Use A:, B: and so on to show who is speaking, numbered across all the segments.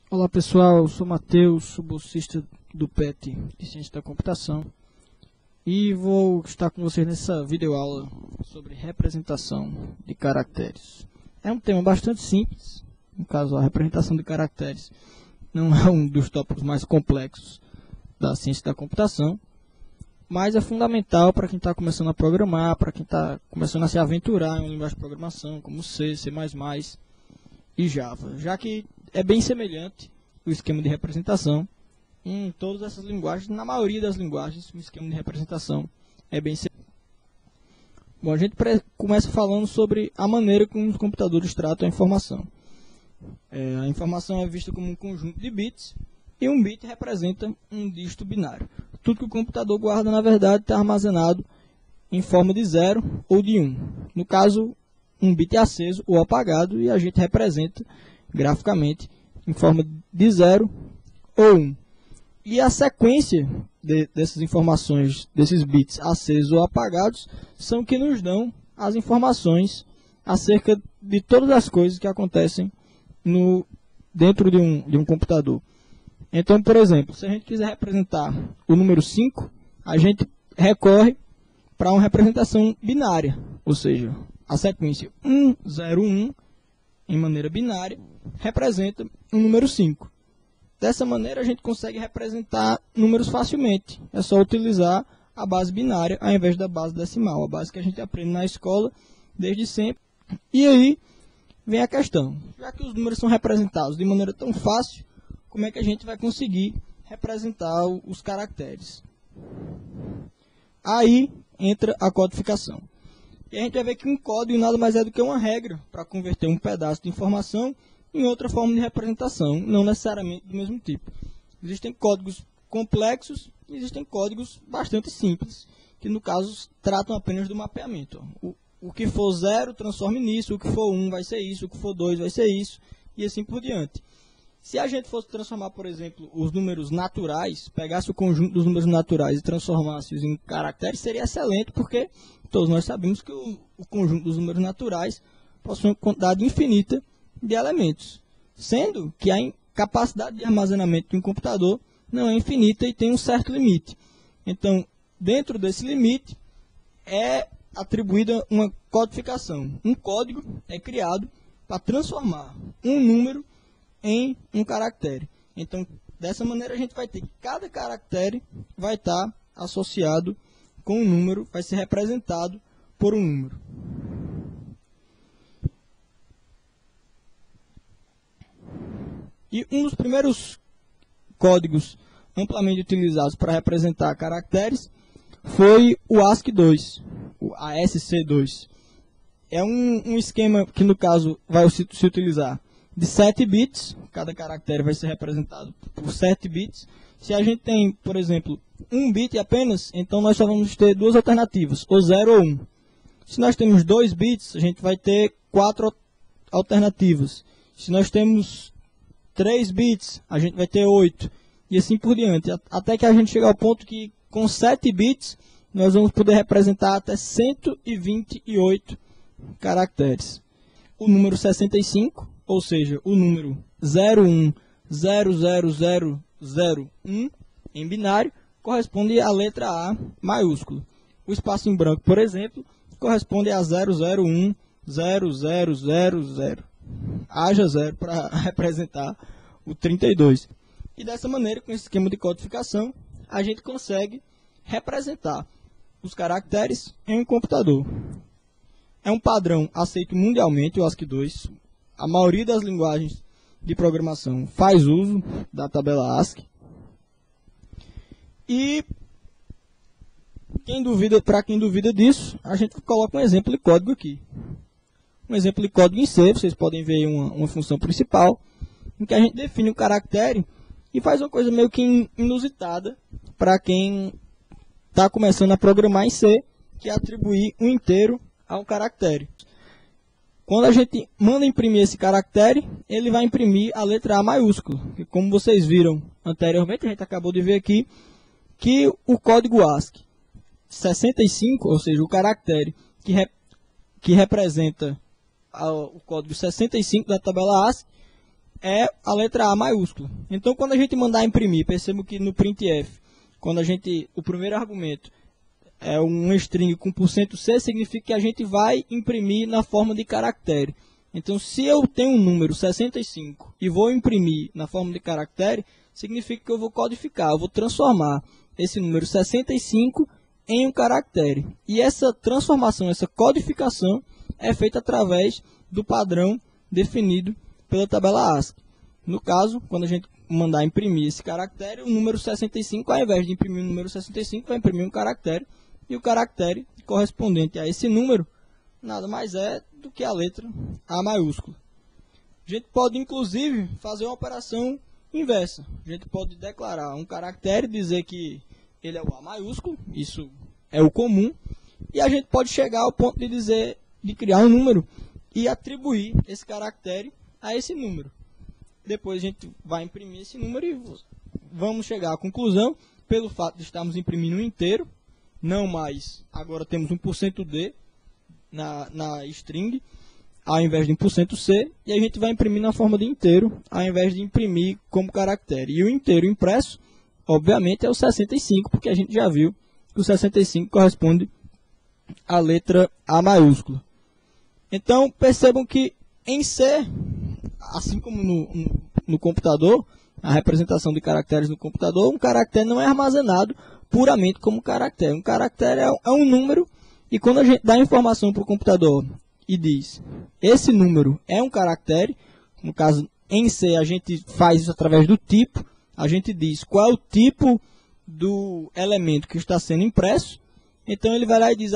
A: Olá pessoal, eu sou Matheus, sou bolsista do PET de Ciência da Computação e vou estar com vocês nessa videoaula sobre representação de caracteres. É um tema bastante simples, no caso a representação de caracteres não é um dos tópicos mais complexos da ciência da computação, mas é fundamental para quem está começando a programar, para quem está começando a se aventurar em uma linguagem de programação como C, C++ e Java, já que é bem semelhante o esquema de representação em todas essas linguagens. Na maioria das linguagens, o esquema de representação é bem semelhante. Bom, a gente começa falando sobre a maneira como os computadores tratam a informação. A informação é vista como um conjunto de bits e um bit representa um dígito binário. Tudo que o computador guarda, na verdade, está armazenado em forma de 0 ou de 1. No caso, um bit é aceso ou apagado e a gente representa graficamente em forma de 0 ou 1. E a sequência dessas informações, desses bits acesos ou apagados, são que nos dão as informações acerca de todas as coisas que acontecem dentro de um computador. Então, por exemplo, se a gente quiser representar o número 5, a gente recorre para uma representação binária, ou seja, a sequência 1, 0, 1, em maneira binária, representa o número 5. Dessa maneira, a gente consegue representar números facilmente. É só utilizar a base binária ao invés da base decimal, a base que a gente aprende na escola desde sempre. E aí vem a questão. Já que os números são representados de maneira tão fácil, como é que a gente vai conseguir representar os caracteres? Aí entra a codificação. E a gente vai ver que um código nada mais é do que uma regra para converter um pedaço de informação em outra forma de representação, não necessariamente do mesmo tipo. Existem códigos complexos e existem códigos bastante simples, que no caso tratam apenas do mapeamento. O que for 0 transforma nisso, o que for 1 vai ser isso, o que for 2 vai ser isso, e assim por diante. Se a gente fosse transformar, por exemplo, os números naturais, pegasse o conjunto dos números naturais e transformasse-os em caracteres, seria excelente, porque todos nós sabemos que o conjunto dos números naturais possui uma quantidade infinita de elementos, sendo que a capacidade de armazenamento de um computador não é infinita e tem um certo limite. Então, dentro desse limite, é atribuída uma codificação. Um código é criado para transformar um número em um caractere. Então, dessa maneira, a gente vai ter que cada caractere vai estar associado com um número, vai ser representado por um número. E um dos primeiros códigos amplamente utilizados para representar caracteres foi o ASCII2, o ASC2. É um esquema que, no caso, vai se utilizar de 7 bits, cada caractere vai ser representado por 7 bits. Se a gente tem, por exemplo, 1 bit apenas, então nós só vamos ter duas alternativas, ou 0 ou 1. Se nós temos 2 bits, a gente vai ter 4 alternativas. Se nós temos 3 bits, a gente vai ter 8, e assim por diante, até que a gente chegar ao ponto que, com 7 bits, nós vamos poder representar até 128 caracteres. O número 65, ou seja, o número 01000001 em binário, corresponde à letra A maiúscula. O espaço em branco, por exemplo, corresponde a 0010000. Haja 0 para representar o 32. E dessa maneira, com esse esquema de codificação, a gente consegue representar os caracteres em um computador. É um padrão aceito mundialmente, o ASCII2. A maioria das linguagens de programação faz uso da tabela ASCII. E para quem duvida disso, a gente coloca um exemplo de código aqui. Um exemplo de código em C, vocês podem ver uma função principal, em que a gente define um caractere e faz uma coisa meio que inusitada para quem está começando a programar em C, que é atribuir um inteiro a um caractere. Quando a gente manda imprimir esse caractere, ele vai imprimir a letra A maiúscula. E como vocês viram anteriormente, a gente acabou de ver aqui, que o código ASCII 65, ou seja, o caractere que representa o código 65 da tabela ASCII, é a letra A maiúscula. Então, quando a gente mandar imprimir, perceba que no printf, o primeiro argumento é um string com %C, significa que a gente vai imprimir na forma de caractere. Então, se eu tenho um número 65 e vou imprimir na forma de caractere, significa que eu vou codificar, eu vou transformar esse número 65 em um caractere. E essa transformação, essa codificação, é feita através do padrão definido pela tabela ASCII. No caso, quando a gente mandar imprimir esse caractere, o número 65, ao invés de imprimir o número 65, vai imprimir um caractere, e o caractere correspondente a esse número nada mais é do que a letra A maiúscula. A gente pode, inclusive, fazer uma operação inversa. A gente pode declarar um caractere, dizer que ele é o A maiúsculo, isso é o comum, e a gente pode chegar ao ponto de criar um número e atribuir esse caractere a esse número. Depois a gente vai imprimir esse número e vamos chegar à conclusão, pelo fato de estarmos imprimindo um inteiro, não mais, agora temos um %D na string, ao invés de um %C, e a gente vai imprimir na forma de inteiro, ao invés de imprimir como caractere. E o inteiro impresso, obviamente, é o 65, porque a gente já viu que o 65 corresponde à letra A maiúscula. Então, percebam que em C, assim como no computador, a representação de caracteres no computador, um caractere não é armazenado puramente como caractere. Um caractere é um número, e quando a gente dá informação para o computador e diz, esse número é um caractere, no caso, em C, a gente faz isso através do tipo, a gente diz qual é o tipo do elemento que está sendo impresso, então ele vai lá e diz,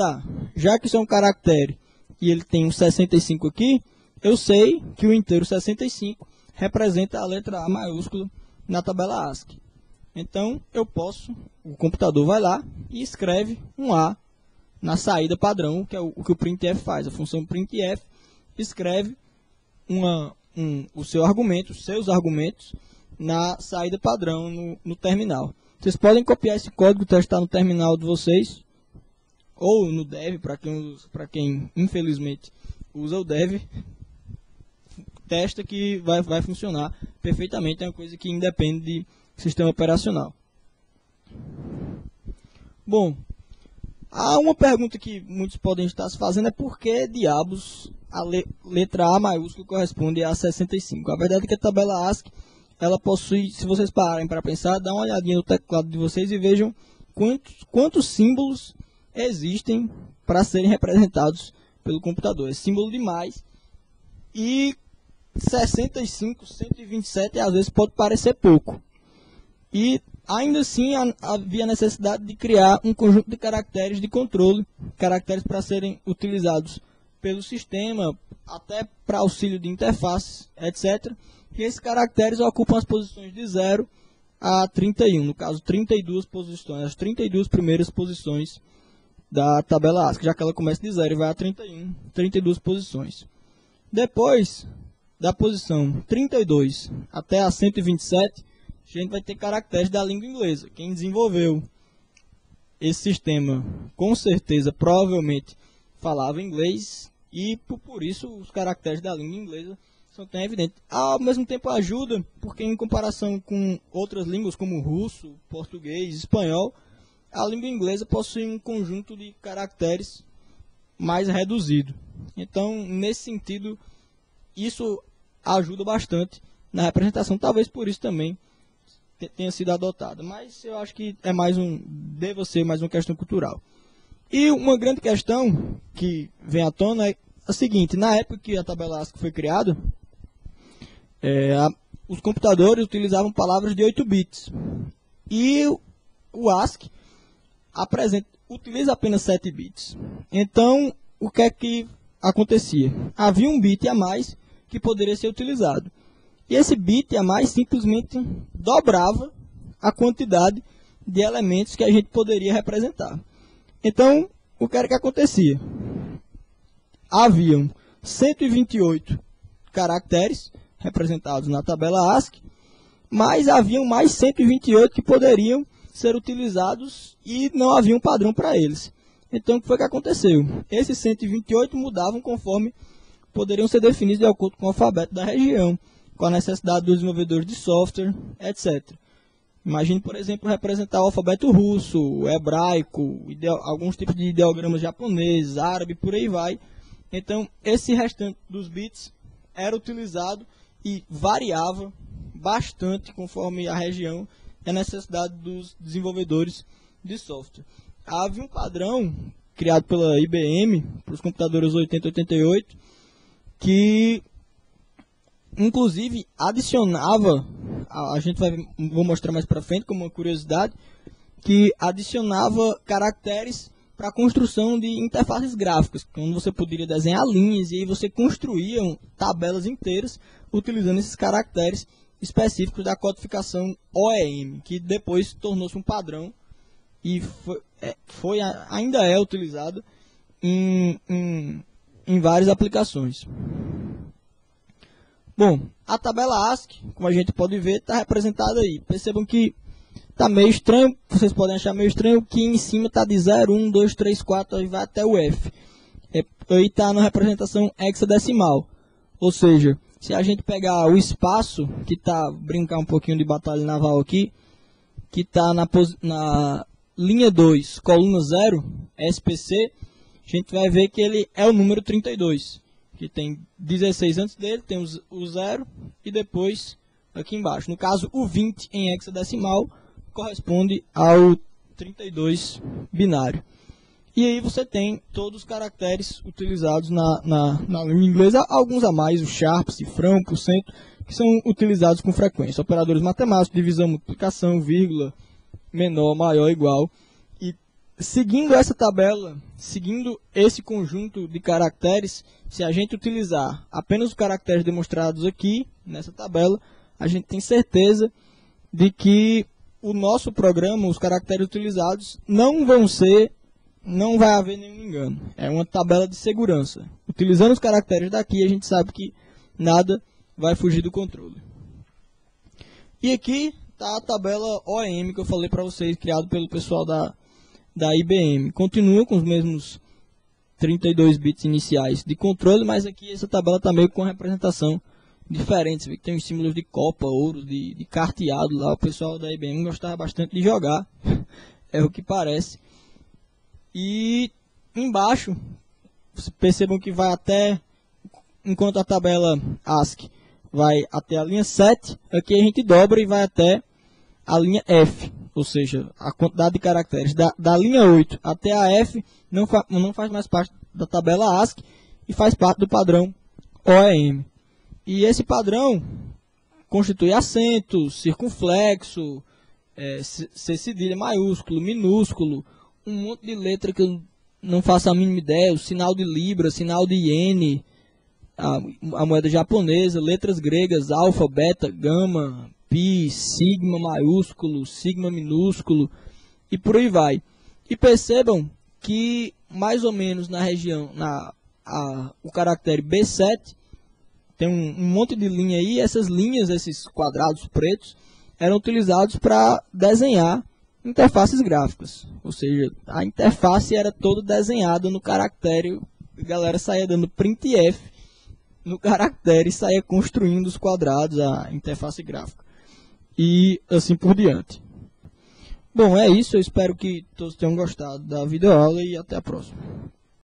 A: já que isso é um caractere e ele tem um 65 aqui, eu sei que o inteiro 65 representa a letra A maiúscula na tabela ASCII. Então, o computador vai lá e escreve um A na saída padrão, que é o que o printf faz. A função printf escreve os seus argumentos na saída padrão no terminal. Vocês podem copiar esse código, testar no terminal de vocês, ou no dev, para quem infelizmente usa o dev, testa que vai funcionar perfeitamente, é uma coisa que independe de sistema operacional. Bom, há uma pergunta que muitos podem estar se fazendo, é por que diabos a letra A maiúscula corresponde a 65? A verdade é que a tabela ASCII, ela possui, se vocês pararem para pensar, dá uma olhadinha no teclado de vocês e vejam quantos símbolos existem para serem representados pelo computador. É símbolo demais. E 65, 127 às vezes pode parecer pouco. E ainda assim havia necessidade de criar um conjunto de caracteres de controle, caracteres para serem utilizados pelo sistema, até para auxílio de interfaces, etc. E esses caracteres ocupam as posições de 0 a 31, no caso 32 posições, as 32 primeiras posições da tabela ASCII, já que ela começa de 0 e vai a 31, 32 posições. Depois da posição 32 até a 127, a gente vai ter caracteres da língua inglesa. Quem desenvolveu esse sistema, com certeza, provavelmente falava inglês, e por isso os caracteres da língua inglesa são tão evidentes. Ao mesmo tempo ajuda, porque em comparação com outras línguas como russo, português, espanhol, a língua inglesa possui um conjunto de caracteres mais reduzido. Então, nesse sentido, isso ajuda bastante na representação. Talvez por isso também tenha sido adotada. Mas eu acho que deve ser mais uma questão cultural. E uma grande questão que vem à tona é a seguinte: na época que a tabela ASCII foi criada, os computadores utilizavam palavras de 8 bits. E o ASCII utiliza apenas 7 bits. Então, o que é que acontecia? Havia um bit a mais que poderia ser utilizado. E esse bit a mais simplesmente dobrava a quantidade de elementos que a gente poderia representar. Então, o que era que acontecia? Haviam 128 caracteres representados na tabela ASCII, mas haviam mais 128 que poderiam ser utilizados e não havia um padrão para eles. Então, o que foi que aconteceu? Esses 128 mudavam conforme poderiam ser definidos de acordo com o alfabeto da região. com a necessidade dos desenvolvedores de software, etc. Imagine, por exemplo, representar o alfabeto russo, o hebraico, alguns tipos de ideogramas japoneses, árabe, por aí vai. Então, esse restante dos bits era utilizado e variava bastante conforme a região e a necessidade dos desenvolvedores de software. Havia um padrão criado pela IBM para os computadores 8088 que, inclusive, adicionava, vou mostrar mais para frente como uma curiosidade, que adicionava caracteres para a construção de interfaces gráficas, onde você poderia desenhar linhas e aí você construía tabelas inteiras utilizando esses caracteres específicos da codificação OEM, que depois tornou-se um padrão e ainda é utilizado em várias aplicações. Bom, a tabela ASCII, como a gente pode ver, está representada aí. Percebam que está meio estranho, vocês podem achar meio estranho que em cima está de 0, 1, 2, 3, 4, aí vai até o F. Aí está na representação hexadecimal. Ou seja, se a gente pegar o espaço, que está, brincar um pouquinho de batalha naval aqui, que está na linha 2, coluna 0, SPC, a gente vai ver que ele é o número 32. Que tem 16 antes dele, tem o 0 e depois aqui embaixo. No caso, o 20 em hexadecimal corresponde ao 32 binário. E aí você tem todos os caracteres utilizados na língua inglesa, alguns a mais, o sharp, cifrão, porcento, que são utilizados com frequência. Operadores matemáticos, divisão, multiplicação, vírgula, menor, maior, igual. E seguindo essa tabela, seguindo esse conjunto de caracteres, se a gente utilizar apenas os caracteres demonstrados aqui, nessa tabela, a gente tem certeza de que o nosso programa, os caracteres utilizados, não vai haver nenhum engano. É uma tabela de segurança. Utilizando os caracteres daqui, a gente sabe que nada vai fugir do controle. E aqui está a tabela OEM que eu falei para vocês, criado pelo pessoal da IBM. Continua com os mesmos 32 bits iniciais de controle, mas aqui essa tabela está meio com uma representação diferente. Você vê que tem os símbolos de copa, ouro, de carteado lá. O pessoal da IBM gostava bastante de jogar, é o que parece. E embaixo, percebam que vai até, enquanto a tabela ASCII vai até a linha 7, aqui a gente dobra e vai até a linha F. Ou seja, a quantidade de caracteres da linha 8 até a F não faz mais parte da tabela ASCII e faz parte do padrão OEM. E esse padrão constitui acento, circunflexo, C cedilha maiúsculo, minúsculo, um monte de letra que eu não faço a mínima ideia, o sinal de Libra, sinal de iene, a moeda japonesa, letras gregas, alfa, beta, gama, pi, sigma maiúsculo, sigma minúsculo e por aí vai. E percebam que mais ou menos na região, o caractere B7, tem um monte de linha aí, essas linhas, esses quadrados pretos, eram utilizados para desenhar interfaces gráficas. Ou seja, a interface era toda desenhada no caractere, a galera saía dando print F no caractere e saía construindo os quadrados, a interface gráfica. E assim por diante. Bom, é isso. Eu espero que todos tenham gostado da videoaula e até a próxima.